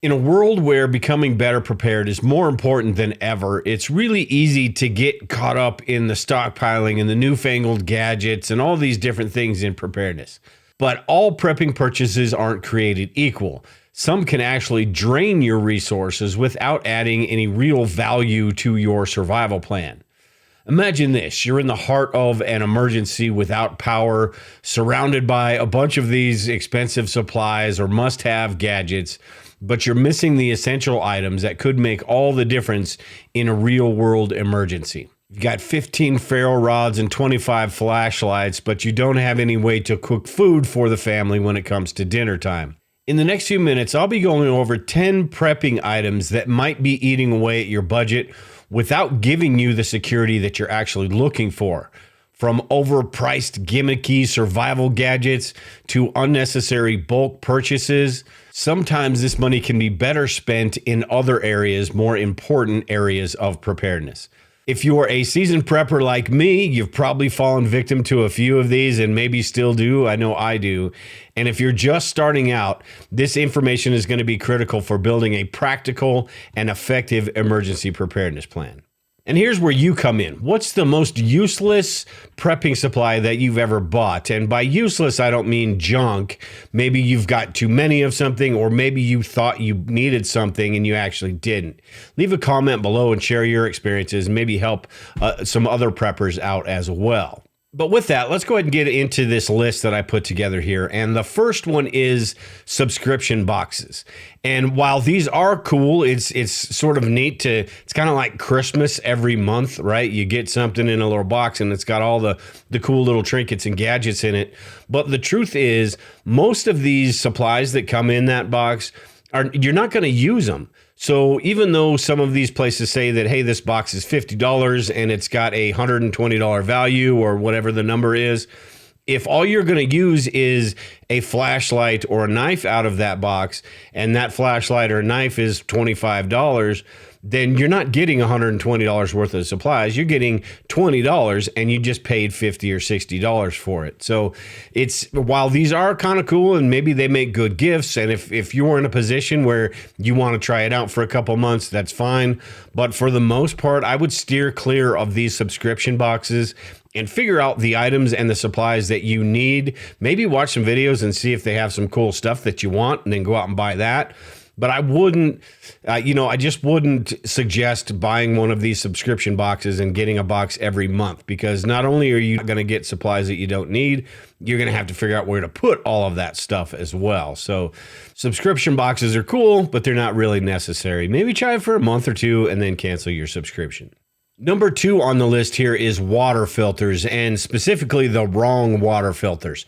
In a world where becoming better prepared is more important than ever, it's really easy to get caught up in the stockpiling and the newfangled gadgets and all these different things in preparedness. But all prepping purchases aren't created equal. Some can actually drain your resources without adding any real value to your survival plan. Imagine this, you're in the heart of an emergency without power, surrounded by a bunch of these expensive supplies or must-have gadgets, but you're missing the essential items that could make all the difference in a real-world emergency. You've got 15 ferro rods and 25 flashlights, but you don't have any way to cook food for the family when it comes to dinner time. In the next few minutes, I'll be going over 10 prepping items that might be eating away at your budget without giving you the security that you're actually looking for. From overpriced gimmicky survival gadgets to unnecessary bulk purchases, sometimes this money can be better spent in other areas, more important areas of preparedness. If you're a seasoned prepper like me, you've probably fallen victim to a few of these and maybe still do. I know I do. And if you're just starting out, this information is going to be critical for building a practical and effective emergency preparedness plan. And here's where you come in. What's the most useless prepping supply that you've ever bought? And by useless, I don't mean junk. Maybe you've got too many of something, or maybe you thought you needed something and you actually didn't. Leave a comment below and share your experiences and maybe help some other preppers out as well. But with that, let's go ahead and get into this list that I put together here. And the first one is subscription boxes. And while these are cool, it's sort of neat it's kind of like Christmas every month, right? You get something in a little box and it's got all the cool little trinkets and gadgets in it. But the truth is, most of these supplies that come in that box, you're not going to use them. So even though some of these places say that, hey, this box is $50 and it's got a $120 value or whatever the number is, if all you're going to use is a flashlight or a knife out of that box, and that flashlight or knife is $25, then you're not getting $120 worth of supplies. You're getting $20 and you just paid $50 or $60 for it. So while these are kind of cool and maybe they make good gifts, and if you're in a position where you want to try it out for a couple months, that's fine. But for the most part, I would steer clear of these subscription boxes and figure out the items and the supplies that you need. Maybe watch some videos and see if they have some cool stuff that you want, and then go out and buy that. But I wouldn't, I just wouldn't suggest buying one of these subscription boxes and getting a box every month, because not only are you going to get supplies that you don't need, you're going to have to figure out where to put all of that stuff as well. So subscription boxes are cool, but they're not really necessary. Maybe try it for a month or two and then cancel your subscription. Number 2 on the list here is water filters, and specifically the wrong water filters.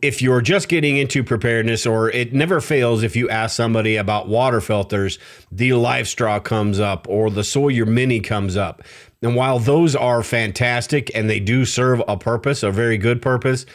If you're just getting into preparedness, or it never fails if you ask somebody about water filters, the Life Straw comes up or the Sawyer Mini comes up. And while those are fantastic and they do serve a purpose, a very good purpose,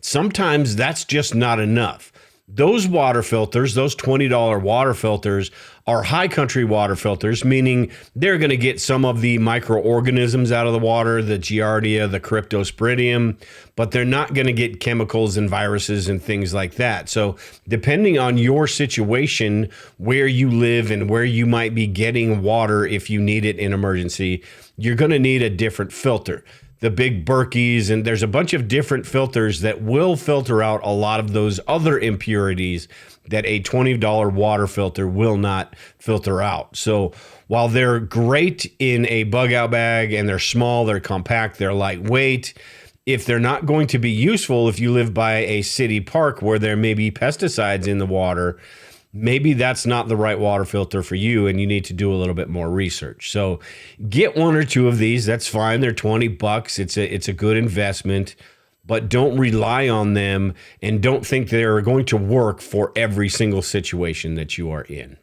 sometimes that's just not enough. Those water filters, those $20 water filters, are high country water filters, meaning they're going to get some of the microorganisms out of the water, the Giardia, the Cryptosporidium, but they're not going to get chemicals and viruses and things like that. So depending on your situation, where you live and where you might be getting water if you need it in emergency, you're going to need a different filter. The big Berkeys, and there's a bunch of different filters that will filter out a lot of those other impurities that a $20 water filter will not filter out. So while they're great in a bug out bag and they're small, they're compact, they're lightweight, if they're not going to be useful if you live by a city park where there may be pesticides in the water, maybe that's not the right water filter for you and you need to do a little bit more research. So get one or two of these. That's fine. They're $20. It's a good investment, but don't rely on them and don't think they're going to work for every single situation that you are in.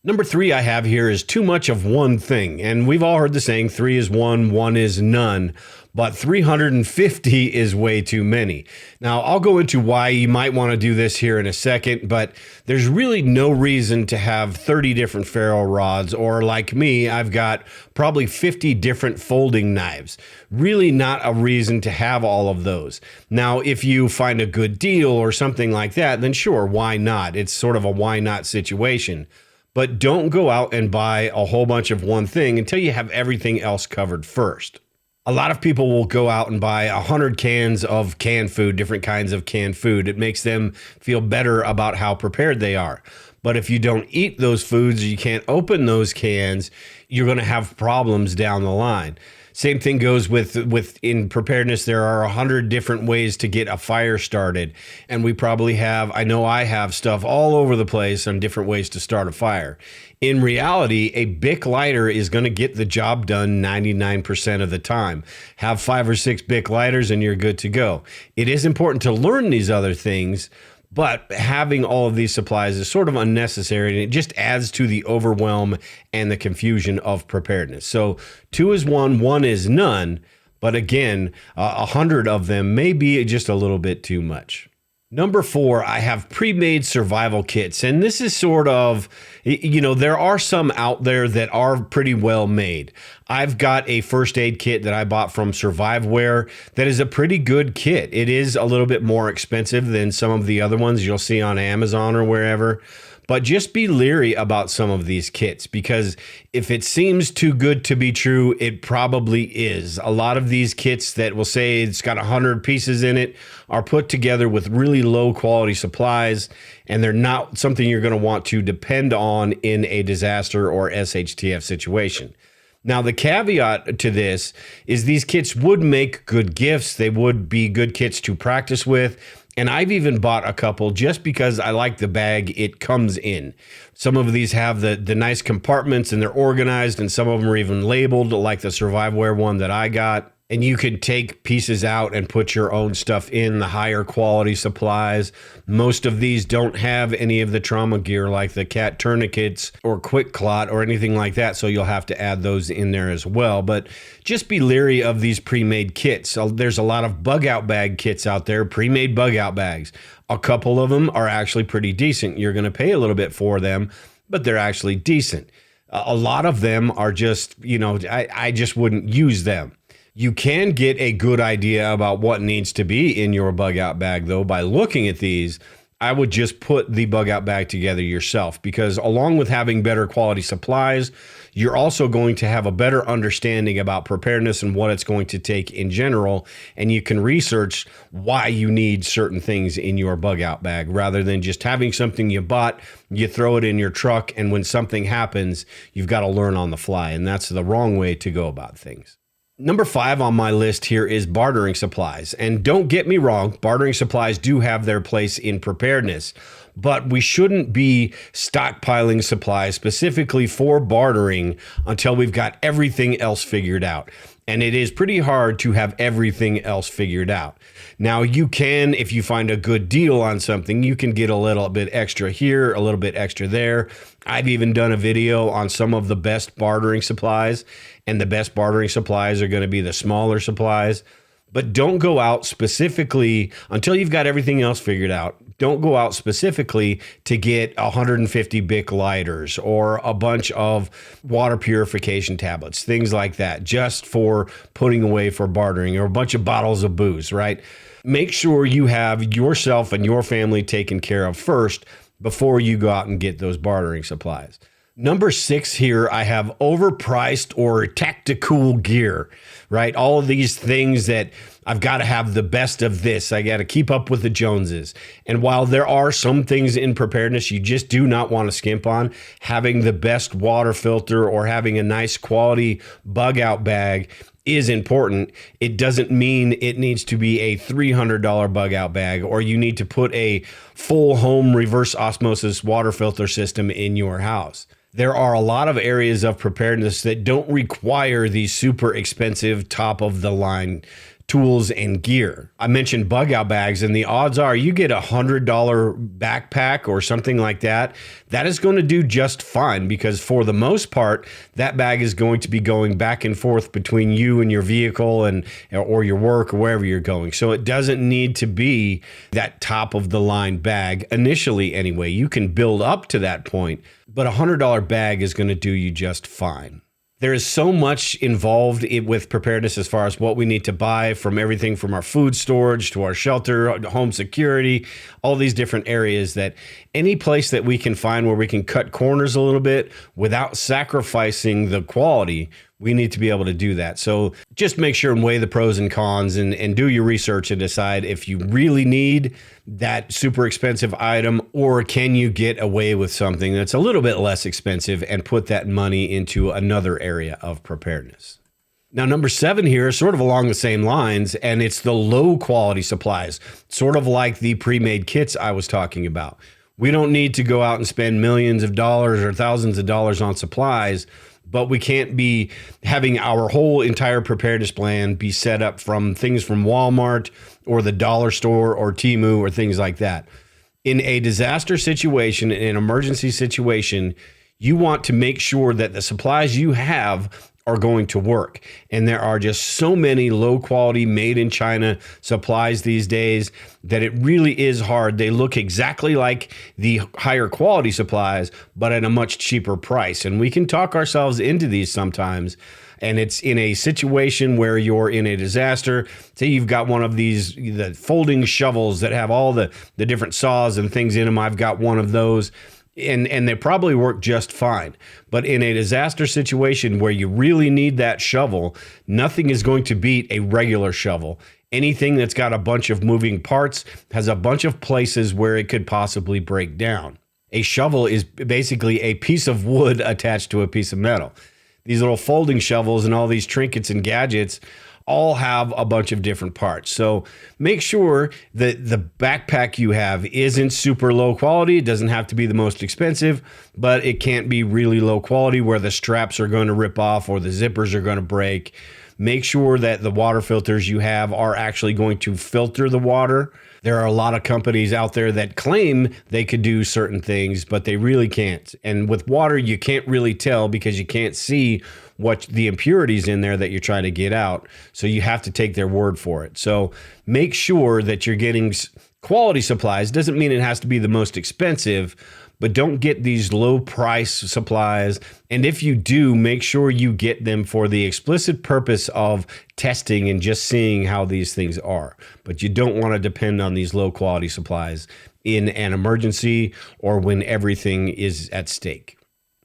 Number 3 I have here is too much of one thing. And we've all heard the saying, 3 is 1, 1 is none. But 350 is way too many. Now, I'll go into why you might want to do this here in a second, but there's really no reason to have 30 different ferro rods, or like me, I've got probably 50 different folding knives. Really not a reason to have all of those. Now, if you find a good deal or something like that, then sure, why not? It's sort of a why not situation. But don't go out and buy a whole bunch of one thing until you have everything else covered first. A lot of people will go out and buy 100 cans of canned food, different kinds of canned food. It makes them feel better about how prepared they are. But if you don't eat those foods, or you can't open those cans, you're going to have problems down the line. Same thing goes with in preparedness. There are 100 different ways to get a fire started. And we probably have, I know I have stuff all over the place on different ways to start a fire. In reality, a Bic lighter is going to get the job done 99% of the time. Have 5 or 6 Bic lighters and you're good to go. It is important to learn these other things, but having all of these supplies is sort of unnecessary, and it just adds to the overwhelm and the confusion of preparedness. So 2 is 1 is none, but again, 100 of them may be just a little bit too much. Number 4, I have pre-made survival kits. And this is sort of, there are some out there that are pretty well made. I've got a first aid kit that I bought from Surviveware that is a pretty good kit. It is a little bit more expensive than some of the other ones you'll see on Amazon or wherever. But just be leery about some of these kits, because if it seems too good to be true, it probably is. A lot of these kits that will say it's got 100 pieces in it are put together with really low quality supplies, and they're not something you're going to want to depend on in a disaster or SHTF situation. Now, the caveat to this is these kits would make good gifts. They would be good kits to practice with. And I've even bought a couple just because I like the bag it comes in. Some of these have the nice compartments and they're organized, and some of them are even labeled, like the Surviveware one that I got. And you could take pieces out and put your own stuff in, the higher quality supplies. Most of these don't have any of the trauma gear like the cat tourniquets or quick clot or anything like that, so you'll have to add those in there as well. But just be leery of these pre-made kits. So there's a lot of bug out bag kits out there, pre-made bug out bags. A couple of them are actually pretty decent. You're going to pay a little bit for them, but they're actually decent. A lot of them are just, I just wouldn't use them. You can get a good idea about what needs to be in your bug out bag, though, by looking at these. I would just put the bug out bag together yourself, because along with having better quality supplies, you're also going to have a better understanding about preparedness and what it's going to take in general. And you can research why you need certain things in your bug out bag rather than just having something you bought, you throw it in your truck, and when something happens, you've got to learn on the fly. And that's the wrong way to go about things. Number 5 on my list here is bartering supplies. And don't get me wrong, bartering supplies do have their place in preparedness, but we shouldn't be stockpiling supplies specifically for bartering until we've got everything else figured out. And it is pretty hard to have everything else figured out. Now, you can, if you find a good deal on something, you can get a little bit extra here, a little bit extra there. I've even done a video on some of the best bartering supplies, and the best bartering supplies are going to be the smaller supplies. But don't go out specifically until you've got everything else figured out. Don't go out specifically to get 150 Bic lighters or a bunch of water purification tablets, things like that, just for putting away for bartering, or a bunch of bottles of booze, right? Make sure you have yourself and your family taken care of first before you go out and get those bartering supplies. Number 6 here, I have overpriced or tactical gear, right? All of these things that I've got to have the best of this. I got to keep up with the Joneses. And while there are some things in preparedness you just do not want to skimp on, having the best water filter or having a nice quality bug out bag is important. It doesn't mean it needs to be a $300 bug out bag, or you need to put a full home reverse osmosis water filter system in your house. There are a lot of areas of preparedness that don't require these super expensive top of the line tools and gear. I mentioned bug out bags, and the odds are you get $100 backpack or something like that. That is going to do just fine, because for the most part, that bag is going to be going back and forth between you and your vehicle and or your work or wherever you're going. So it doesn't need to be that top of the line bag initially anyway. You can build up to that point, but $100 bag is going to do you just fine. There is so much involved with preparedness as far as what we need to buy, from everything from our food storage to our shelter, home security, all these different areas, that any place that we can find where we can cut corners a little bit without sacrificing the quality, we need to be able to do that. So just make sure and weigh the pros and cons, and do your research and decide if you really need that super expensive item, or can you get away with something that's a little bit less expensive and put that money into another area of preparedness. Now, number 7 here is sort of along the same lines, and it's the low quality supplies, sort of like the pre-made kits I was talking about. We don't need to go out and spend millions of dollars or thousands of dollars on supplies, but we can't be having our whole entire preparedness plan be set up from things from Walmart or the dollar store or Temu or things like that. In a disaster situation, in an emergency situation, you want to make sure that the supplies you have are going to work. And there are just so many low quality made in China supplies these days that it really is hard. They look exactly like the higher quality supplies, but at a much cheaper price. And we can talk ourselves into these sometimes. And it's in a situation where you're in a disaster. Say you've got one of these, the folding shovels that have all the different saws and things in them. I've got one of those. And they probably work just fine. But in a disaster situation where you really need that shovel, nothing is going to beat a regular shovel. Anything that's got a bunch of moving parts has a bunch of places where it could possibly break down. A shovel is basically a piece of wood attached to a piece of metal. These little folding shovels and all these trinkets and gadgets all have a bunch of different parts. So make sure that the backpack you have isn't super low quality. It doesn't have to be the most expensive, but it can't be really low quality where the straps are going to rip off or the zippers are going to break. Make sure that the water filters you have are actually going to filter the water. There are a lot of companies out there that claim they could do certain things, but they really can't. And with water, you can't really tell because you can't see what the impurities in there that you're trying to get out. So you have to take their word for it. So make sure that you're getting quality supplies. Doesn't mean it has to be the most expensive, but don't get these low price supplies. And if you do, make sure you get them for the explicit purpose of testing and just seeing how these things are. But you don't want to depend on these low quality supplies in an emergency or when everything is at stake.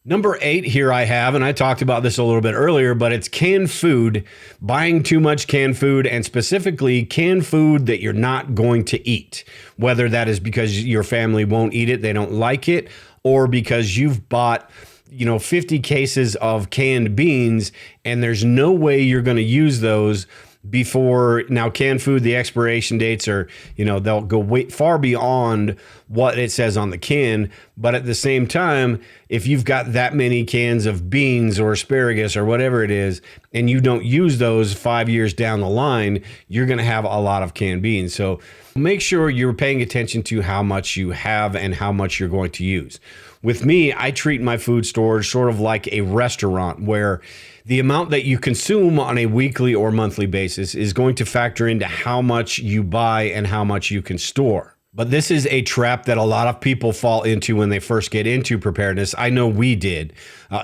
Number 8 here I have, and I talked about this a little bit earlier, but it's canned food, buying too much canned food, and specifically canned food that you're not going to eat, whether that is because your family won't eat it, they don't like it, or because you've bought 50 cases of canned beans and there's no way you're going to use those before. Now, canned food, the expiration dates are, they'll go way far beyond what it says on the can. But at the same time, if you've got that many cans of beans or asparagus or whatever it is, and you don't use those 5 years down the line, you're going to have a lot of canned beans. So make sure you're paying attention to how much you have and how much you're going to use. With me, I treat my food storage sort of like a restaurant where the amount that you consume on a weekly or monthly basis is going to factor into how much you buy and how much you can store. But this is a trap that a lot of people fall into when they first get into preparedness. I know we did.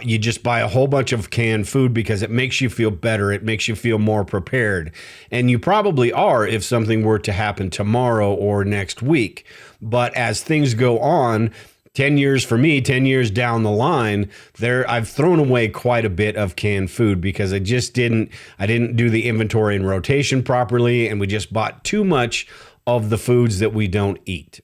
You just buy a whole bunch of canned food because it makes you feel better. It makes you feel more prepared. And you probably are if something were to happen tomorrow or next week. But as things go on, 10 years for me, 10 years down the line, I've thrown away quite a bit of canned food because I didn't do the inventory and rotation properly, and we just bought too much of the foods that we don't eat.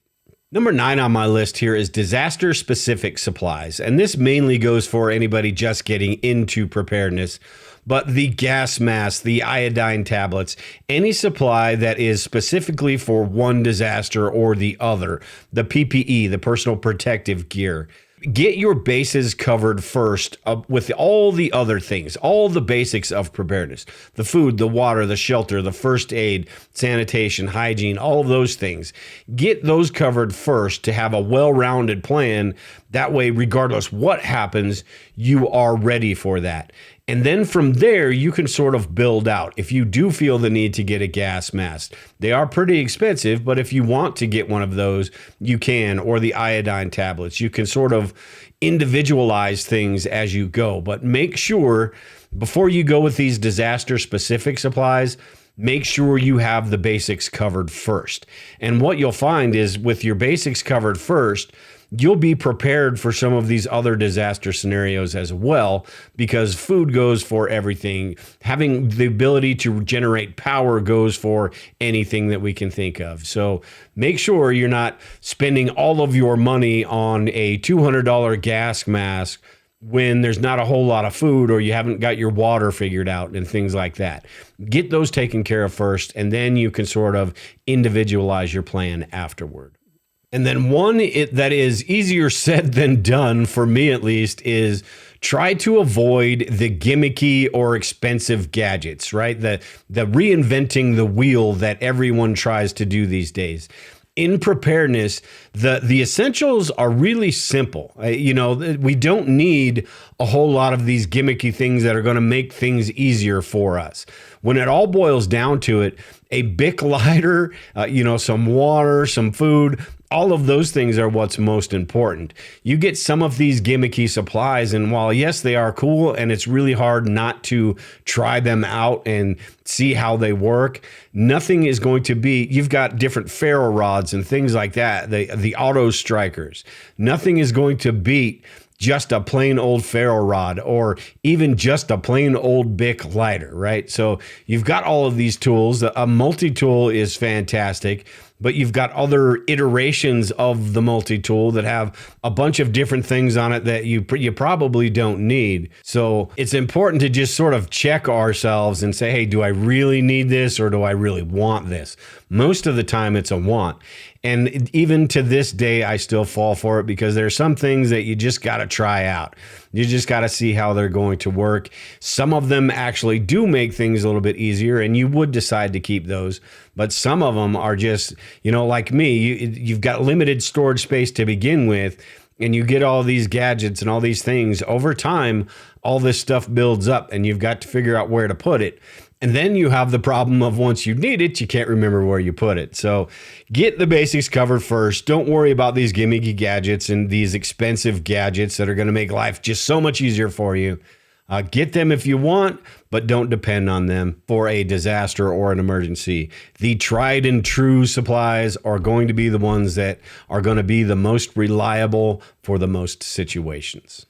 Number 9 on my list here is disaster-specific supplies, and this mainly goes for anybody just getting into preparedness. But the gas mask, the iodine tablets, any supply that is specifically for one disaster or the other, the PPE, the personal protective gear. Get your bases covered first with all the other things, all the basics of preparedness. The food, the water, the shelter, the first aid, sanitation, hygiene, all of those things. Get those covered first to have a well-rounded plan. That way, regardless what happens, you are ready for that. And then from there, you can sort of build out. If you do feel the need to get a gas mask, they are pretty expensive, but if you want to get one of those, you can, or the iodine tablets. You can sort of individualize things as you go, but make sure before you go with these disaster specific supplies, make sure you have the basics covered first. And what you'll find is with your basics covered first, you'll be prepared for some of these other disaster scenarios as well, because food goes for everything. Having the ability to generate power goes for anything that we can think of. So make sure you're not spending all of your money on a $200 gas mask when there's not a whole lot of food, or you haven't got your water figured out and things like that. Get those taken care of first, and then you can sort of individualize your plan afterward. And then one that is easier said than done, for me at least, is try to avoid the gimmicky or expensive gadgets, right? The reinventing the wheel that everyone tries to do these days. In preparedness, the essentials are really simple. We don't need a whole lot of these gimmicky things that are going to make things easier for us. When it all boils down to it, a Bic lighter, some water, some food, all of those things are what's most important. You get some of these gimmicky supplies, and while yes, they are cool, and it's really hard not to try them out and see how they work, nothing is going to be, you've got different ferro rods and things like that, the auto strikers. Nothing is going to beat just a plain old ferro rod, or even just a plain old Bic lighter, right? So you've got all of these tools. A multi-tool is fantastic, but you've got other iterations of the multi-tool that have a bunch of different things on it that you probably don't need. So it's important to just sort of check ourselves and say, hey, do I really need this, or do I really want this? Most of the time it's a want. And even to this day, I still fall for it, because there are some things that you just got to try out. You just got to see how they're going to work. Some of them actually do make things a little bit easier, and you would decide to keep those. But some of them are just, like me, you've got limited storage space to begin with, and you get all these gadgets and all these things. Over time, all this stuff builds up, and you've got to figure out where to put it. And then you have the problem of once you need it, you can't remember where you put it. So get the basics covered first. Don't worry about these gimmicky gadgets and these expensive gadgets that are going to make life just so much easier for you. Get them if you want, but don't depend on them for a disaster or an emergency. The tried and true supplies are going to be the ones that are going to be the most reliable for the most situations.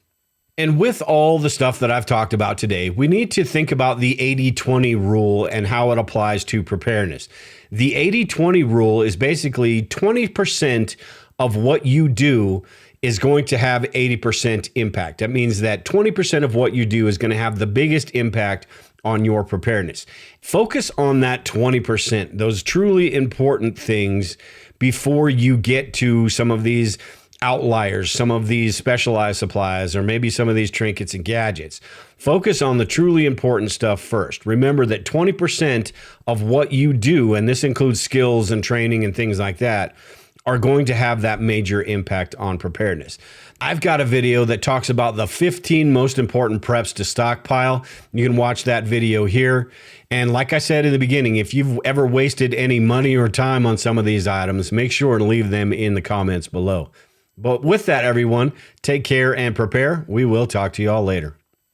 And with all the stuff that I've talked about today, we need to think about the 80-20 rule and how it applies to preparedness. The 80-20 rule is basically 20% of what you do is going to have 80% impact. That means that 20% of what you do is going to have the biggest impact on your preparedness. Focus on that 20%, those truly important things, before you get to some of these outliers, some of these specialized supplies, or maybe some of these trinkets and gadgets. Focus on the truly important stuff first. Remember that 20% of what you do, and this includes skills and training and things like that, are going to have that major impact on preparedness. I've got a video that talks about the 15 most important preps to stockpile. You can watch that video here. And like I said in the beginning, if you've ever wasted any money or time on some of these items, make sure to leave them in the comments below. But with that, everyone, take care and prepare. We will talk to you all later.